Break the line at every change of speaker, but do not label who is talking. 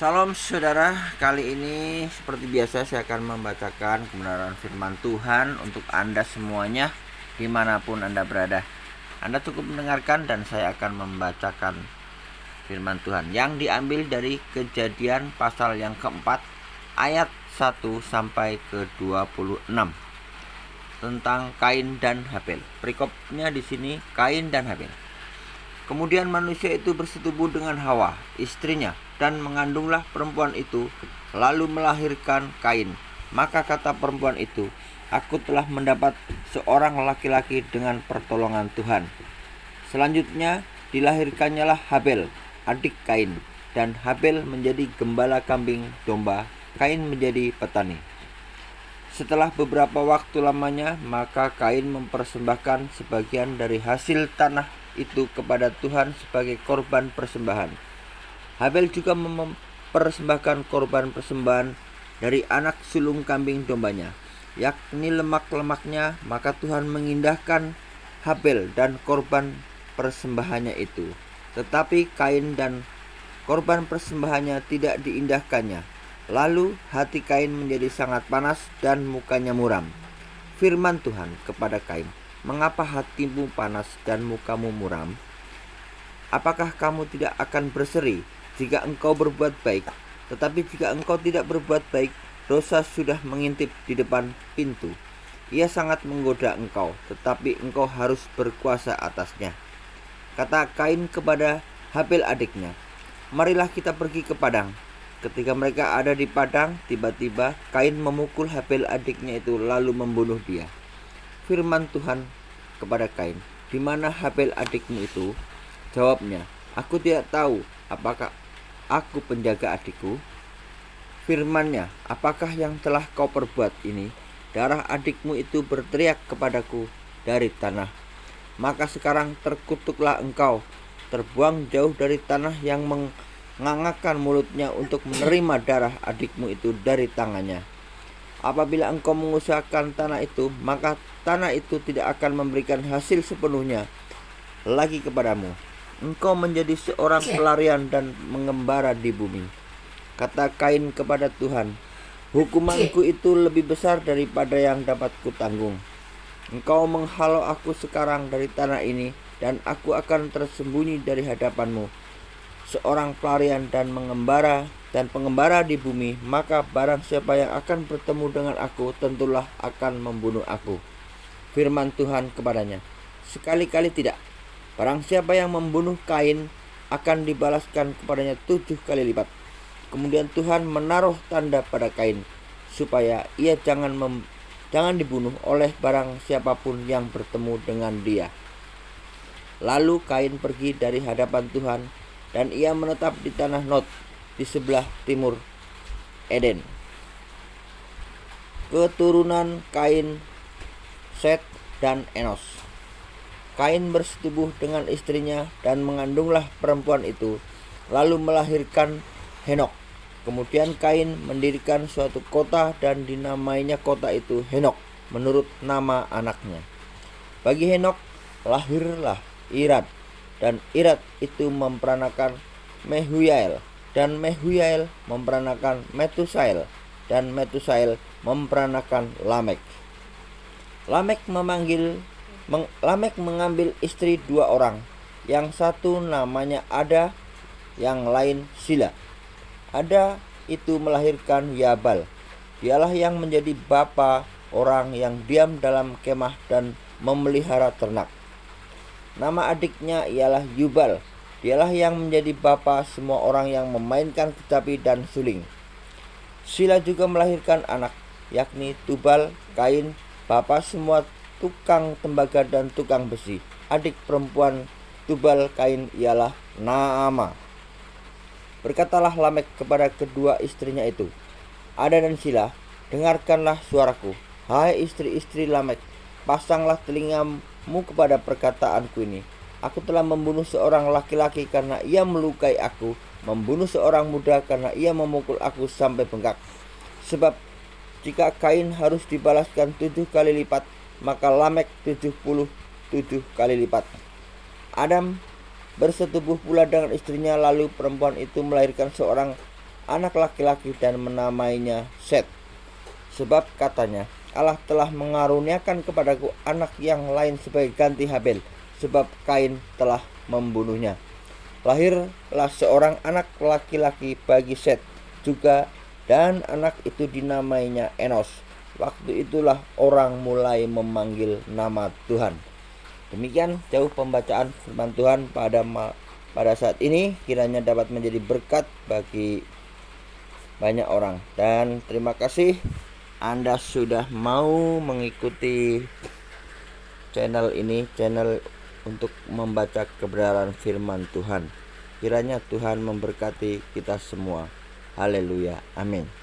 Salam saudara, kali ini seperti biasa saya akan membacakan kebenaran firman Tuhan untuk Anda semuanya dimanapun Anda berada. Anda cukup mendengarkan dan saya akan membacakan firman Tuhan yang diambil dari Kejadian pasal yang keempat ayat 1 sampai ke 26 tentang Kain dan Habel. Perikopnya di sini Kain dan Habel. Kemudian manusia itu bersetubuh dengan Hawa, istrinya, dan mengandunglah perempuan itu, lalu melahirkan Kain. Maka kata perempuan itu, "Aku telah mendapat seorang laki-laki dengan pertolongan Tuhan." Selanjutnya dilahirkannya lah Habel, adik Kain, dan Habel menjadi gembala kambing domba, Kain menjadi petani. Setelah beberapa waktu lamanya, maka Kain mempersembahkan sebagian dari hasil tanah itu kepada Tuhan sebagai korban persembahan. Habel juga mempersembahkan korban persembahan dari anak sulung kambing dombanya, yakni lemak-lemaknya. Maka Tuhan mengindahkan Habel dan korban persembahannya itu, tetapi Kain dan korban persembahannya tidak diindahkannya. Lalu hati Kain menjadi sangat panas dan mukanya muram. Firman Tuhan kepada Kain, "Mengapa hatimu panas dan mukamu muram? Apakah kamu tidak akan berseri jika engkau berbuat baik? Tetapi jika engkau tidak berbuat baik, dosa sudah mengintip di depan pintu. Ia sangat menggoda engkau, tetapi engkau harus berkuasa atasnya." Kata Kain kepada Habel adiknya, "Marilah kita pergi ke padang." Ketika mereka ada di padang, tiba-tiba Kain memukul Habel adiknya itu lalu membunuh dia. Firman Tuhan kepada Kain, "Di mana Habel adikmu itu?" Jawabnya, "Aku tidak tahu. Apakah aku penjaga adikku?" Firman-Nya, "Apakah yang telah kau perbuat ini? Darah adikmu itu berteriak kepadaku dari tanah. Maka sekarang terkutuklah engkau, terbuang jauh dari tanah yang mengangakkan mulutnya untuk menerima darah adikmu itu dari tangannya. Apabila engkau mengusahakan tanah itu, maka tanah itu tidak akan memberikan hasil sepenuhnya lagi kepadamu. Engkau menjadi seorang pelarian dan mengembara di bumi." Kata Kain kepada Tuhan, "Hukumanku itu lebih besar daripada yang dapat kutanggung. Engkau menghalau aku sekarang dari tanah ini, dan aku akan tersembunyi dari hadapanmu, seorang pelarian dan pengembara di bumi. Maka barang siapa yang akan bertemu dengan aku, tentulah akan membunuh aku." Firman Tuhan kepadanya, "Sekali-kali tidak. Barang siapa yang membunuh Kain, akan dibalaskan kepadanya 7 kali lipat." Kemudian Tuhan menaruh tanda pada Kain, supaya ia jangan dibunuh oleh barang siapapun yang bertemu dengan dia. Lalu Kain pergi dari hadapan Tuhan, dan ia menetap di tanah Nod, di sebelah timur Eden. Keturunan Kain, Set, dan Enos. Kain bersetubuh dengan istrinya dan mengandunglah perempuan itu, lalu melahirkan Henok. Kemudian Kain mendirikan suatu kota dan dinamainya kota itu Henok menurut nama anaknya. Bagi Henok lahirlah Irad, dan Irad itu memperanakan Mehujael, dan Mehujael memperanakan Metusael, dan Metusael memperanakan Lamek. Lamek mengambil istri 2 orang, yang satu namanya Ada, yang lain Sila. Ada itu melahirkan Yabal. Dialah yang menjadi bapa orang yang diam dalam kemah dan memelihara ternak. Nama adiknya ialah Yubal. Dialah yang menjadi bapa semua orang yang memainkan kecapi dan suling. Sila juga melahirkan anak, yakni Tubal. Kain, bapa semua tukang tembaga dan tukang besi. Adik perempuan Tubal Kain ialah Naama. Berkatalah Lamek kepada kedua istrinya itu, Ada dan Sila, dengarkanlah suaraku. Hai istri-istri Lamek, pasanglah telingamu kepada perkataanku ini. Aku telah membunuh seorang laki-laki karena ia melukai aku, membunuh seorang muda karena ia memukul aku sampai bengkak. Sebab jika Kain harus dibalaskan 7 kali lipat, maka Lamek 77 kali lipat. Adam bersetubuh pula dengan istrinya, lalu perempuan itu melahirkan seorang anak laki-laki dan menamainya Set. Sebab katanya, Allah telah mengaruniakan kepadaku anak yang lain sebagai ganti Habel, sebab Kain telah membunuhnya. Lahirlah seorang anak laki-laki bagi Set juga, dan anak itu dinamainya Enos. Waktu itulah orang mulai memanggil nama Tuhan. Demikian jauh pembacaan firman Tuhan pada saat ini, kiranya dapat menjadi berkat bagi banyak orang. Dan terima kasih Anda sudah mau mengikuti channel ini, channel untuk membaca kebenaran firman Tuhan. Kiranya Tuhan memberkati kita semua. Haleluya, amin.